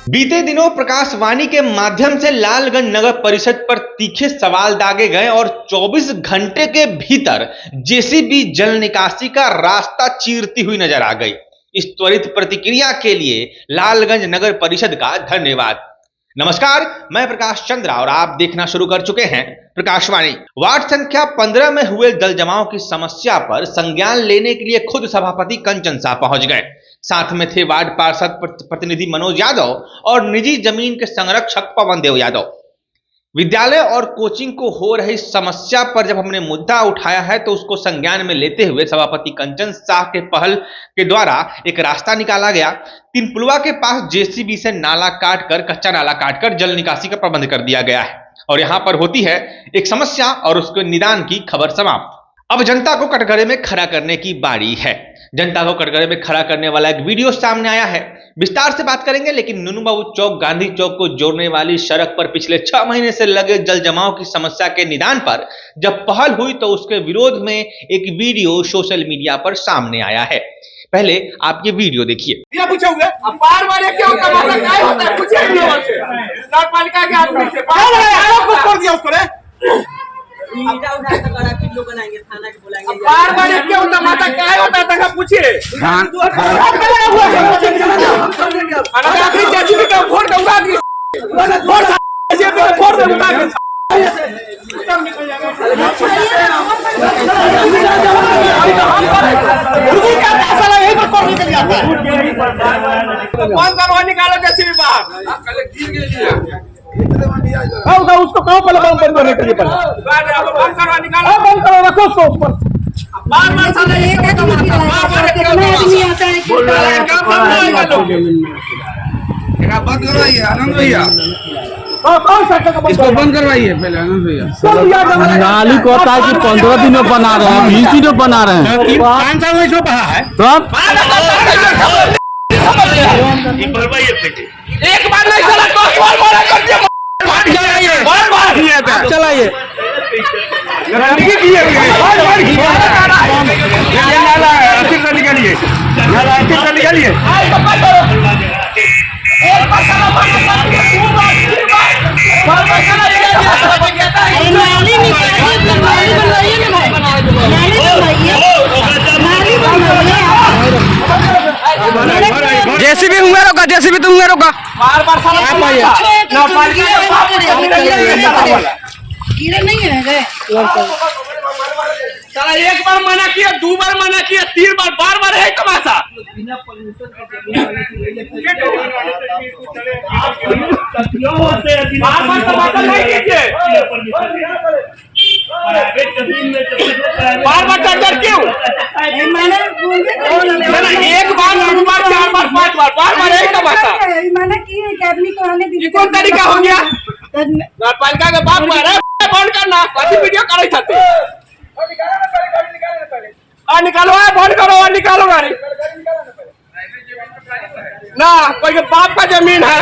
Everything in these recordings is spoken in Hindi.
बीते दिनों प्रकाशवाणी के माध्यम से लालगंज नगर परिषद पर तीखे सवाल दागे गए और 24 घंटे के भीतर जेसीबी जल निकासी का रास्ता चीरती हुई नजर आ गई। इस त्वरित प्रतिक्रिया के लिए लालगंज नगर परिषद का धन्यवाद। नमस्कार, मैं प्रकाश चंद्रा और आप देखना शुरू कर चुके हैं प्रकाशवाणी। वार्ड संख्या 15 में हुए जल जमाव की समस्या पर संज्ञान लेने के लिए खुद सभापति कंचन शाह पहुंच गए। साथ में थे वार्ड पार्षद प्रतिनिधि मनोज यादव और निजी जमीन के संरक्षक पवन देव यादव। विद्यालय और कोचिंग को हो रही समस्या पर जब हमने मुद्दा उठाया है तो उसको संज्ञान में लेते हुए सभापति कंचन शाह के पहल के द्वारा एक रास्ता निकाला गया। तीनपुलवा के पास जेसीबी से नाला काटकर, कच्चा नाला काटकर जल निकासी का प्रबंध कर दिया गया है और यहाँ पर होती है एक समस्या और उसके निदान की खबर समाप्त। अब जनता को कटघरे में खड़ा करने की बारी है। जनता को कटघरे में खड़ा करने वाला एक वीडियो सामने आया है, विस्तार से बात करेंगे। लेकिन नुनू बाबू चौक गांधी चौक को जोड़ने वाली सड़क पर पिछले 6 महीने से लगे जल जमाव की समस्या के निदान पर जब पहल हुई तो उसके विरोध में एक वीडियो सोशल मीडिया पर सामने आया है। पहले आप ये वीडियो देखिए। बार क्या होता माता क्या होता था पूछिए कौन करवा निकालो जैसे भी बाहर उसको कहो पहले बंद करने के लिए बंद करवा निकालो, बंद करो, रखो उसको ऊपर। बार-बार साला एक है बार-बार बंद करवाइए आनंद भैया, इसको बंद करवाइए पहले आनंद भैया। नाली को होता है कि 15 दिनों बना रहे हैं, 20 दिनों बना रहे हैं। 5 साल में जो बना है तब एक बार नहीं चला तो बार कर दिया, चलाइए निकालिए जेसीबी हुआ रोका, जेसीबी तुम रोका। बार-बार कीड़े नहीं है साला एक बार मना किया, 2 बार मना किया, 3 बार, बार-बार है तमाशा। बार-बार तमाशा नहीं कीजिए, बार-बार टक्कर क्यों? एक बार, 2 बार, 4 बार, 5 बार, बार-बार है तमाशा। ये कौन तरीका हो गया? पालिका के बाप मारे बंद करना, कभी वीडियो करे थे निकालो, बंद करो, निकालो गाड़ी ना, कोई बाप का जमीन है।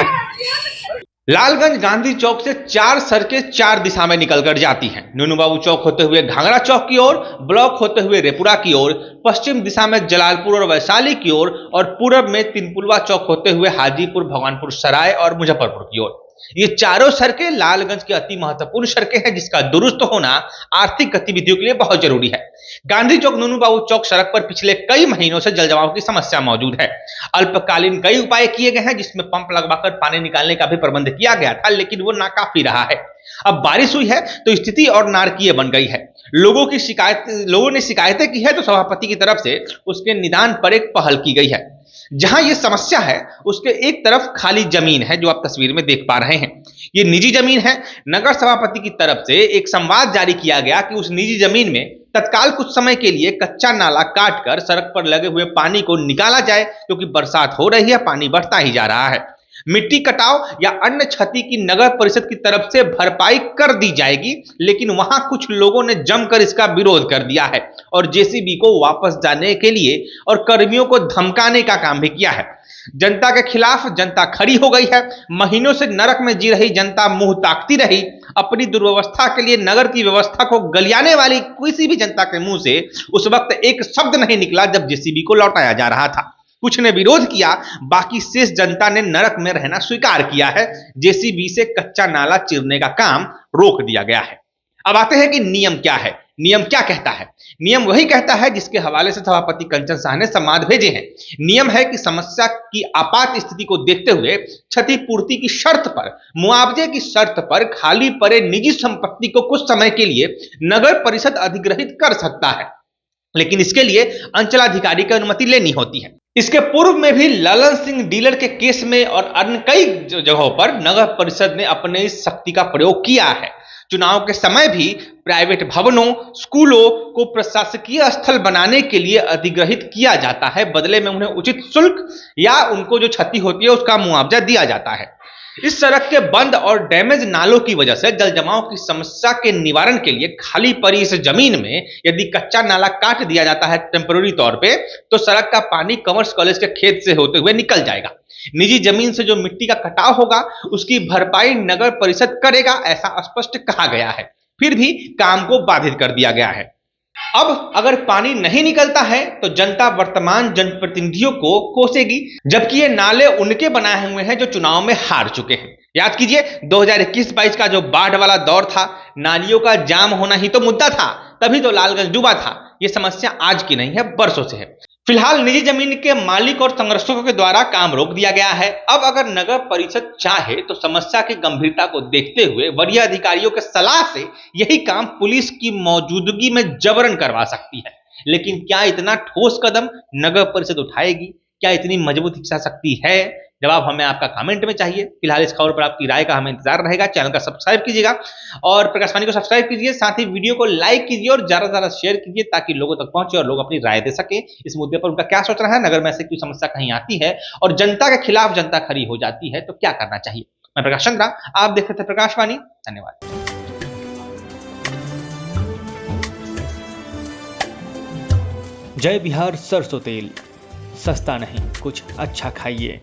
लालगंज गांधी चौक से 4 सड़कें 4 दिशा में निकलकर जाती हैं। नुनू बाबू चौक होते हुए घाघरा चौक की ओर, ब्लॉक होते हुए रेपुरा की ओर, पश्चिम दिशा में जलालपुर और वैशाली की ओर और पूरब में तीनपुलवा चौक होते हुए हाजीपुर, भगवानपुर सराय और मुजफ्फरपुर की ओर। ये चारों सड़कें लालगंज की अति महत्वपूर्ण सड़कें हैं जिसका दुरुस्त होना आर्थिक गतिविधियों के लिए बहुत जरूरी है। गांधी चौक नुनू बाबू चौक सड़क पर पिछले कई महीनों से जल जमाव की समस्या मौजूद है। अल्पकालीन कई उपाय किए गए हैं जिसमें पंप लगवाकर पानी निकालने का भी प्रबंध किया गया था, लेकिन वो नाकाफी रहा है। अब बारिश हुई है तो स्थिति और नारकीय बन गई है। लोगों ने शिकायतें की है तो सभापति की तरफ से उसके निदान पर एक पहल की गई है। जहां ये समस्या है उसके एक तरफ खाली जमीन है जो आप तस्वीर में देख पा रहे हैं, ये निजी जमीन है। नगर सभापति की तरफ से एक संवाद जारी किया गया कि उस निजी जमीन में तत्काल कुछ समय के लिए कच्चा नाला काटकर सड़क पर लगे हुए पानी को निकाला जाए, क्योंकि बरसात हो रही है, पानी बढ़ता ही जा रहा है। मिट्टी कटाव या अन्य क्षति की नगर परिषद की तरफ से भरपाई कर दी जाएगी, लेकिन वहां कुछ लोगों ने जमकर इसका विरोध कर दिया है और जेसीबी को वापस जाने के लिए और कर्मियों को धमकाने का काम भी किया है। जनता के खिलाफ जनता खड़ी हो गई है। महीनों से नरक में जी रही जनता मुंह ताकती रही। अपनी दुर्व्यवस्था के लिए नगर की व्यवस्था को गलियाने वाली किसी भी जनता के मुंह से उस वक्त एक शब्द नहीं निकला जब जेसीबी को लौटाया जा रहा था। कुछ ने विरोध किया, बाकी शेष जनता ने नरक में रहना स्वीकार किया है। जेसीबी से कच्चा नाला चीरने का काम रोक दिया गया है। अब आते हैं कि नियम क्या है। नियम क्या कहता है? नियम वही कहता है जिसके हवाले से सभापति कंचन शाह ने संवाद भेजे हैं। नियम है कि समस्या की आपात स्थिति को देखते हुए क्षतिपूर्ति की शर्त पर, मुआवजे की शर्त पर खाली पड़े निजी संपत्ति को कुछ समय के लिए नगर परिषद अधिग्रहित कर सकता है, लेकिन इसके लिए अंचलाधिकारी की अनुमति लेनी होती है। इसके पूर्व में भी ललन सिंह डीलर के केस में और अन्य कई जगहों पर नगर परिषद ने अपने इस शक्ति का प्रयोग किया है। चुनाव के समय भी प्राइवेट भवनों, स्कूलों को प्रशासकीय स्थल बनाने के लिए अधिग्रहित किया जाता है। बदले में उन्हें उचित शुल्क या उनको जो क्षति होती है उसका मुआवजा दिया जाता है। इस सड़क के बंद और डैमेज नालों की वजह से जल जमाव की समस्या के निवारण के लिए खाली पड़ी इस जमीन में यदि कच्चा नाला काट दिया जाता है टेम्पररी तौर पे, तो सड़क का पानी कॉमर्स कॉलेज के खेत से होते हुए निकल जाएगा। निजी जमीन से जो मिट्टी का कटाव होगा उसकी भरपाई नगर परिषद करेगा, ऐसा स्पष्ट कहा गया है। फिर भी काम को बाधित कर दिया गया है। अब अगर पानी नहीं निकलता है तो जनता वर्तमान जनप्रतिनिधियों को कोसेगी, जबकि ये नाले उनके बनाए हुए हैं जो चुनाव में हार चुके हैं। याद कीजिए 2021-22 का जो बाढ़ वाला दौर था, नालियों का जाम होना ही तो मुद्दा था, तभी तो लालगंज डूबा था। ये समस्या आज की नहीं है, बरसों से है। फिलहाल निजी जमीन के मालिक और संरक्षकों के द्वारा काम रोक दिया गया है। अब अगर नगर परिषद चाहे तो समस्या की गंभीरता को देखते हुए वरीय अधिकारियों के सलाह से यही काम पुलिस की मौजूदगी में जबरन करवा सकती है। लेकिन क्या इतना ठोस कदम नगर परिषद उठाएगी? क्या इतनी मजबूत इच्छा शक्ति है? जवाब हमें आपका कमेंट में चाहिए। फिलहाल इस खबर पर आपकी राय का हमें इंतजार रहेगा। चैनल का सब्सक्राइब कीजिएगा और प्रकाशवाणी को सब्सक्राइब कीजिए, साथ ही वीडियो को लाइक कीजिए और ज्यादा से ज्यादा शेयर कीजिए ताकि लोगों तक पहुंचे और लोग अपनी राय दे सके। इस मुद्दे पर उनका क्या सोच रहा है, नगर में ऐसी कोई समस्या कहीं आती है और जनता के खिलाफ जनता खड़ी हो जाती है तो क्या करना चाहिए। मैं प्रकाश चंद्रा, आप देखते थे प्रकाशवाणी। धन्यवाद। जय बिहार सरसों तेल, सस्ता नहीं कुछ अच्छा खाइए।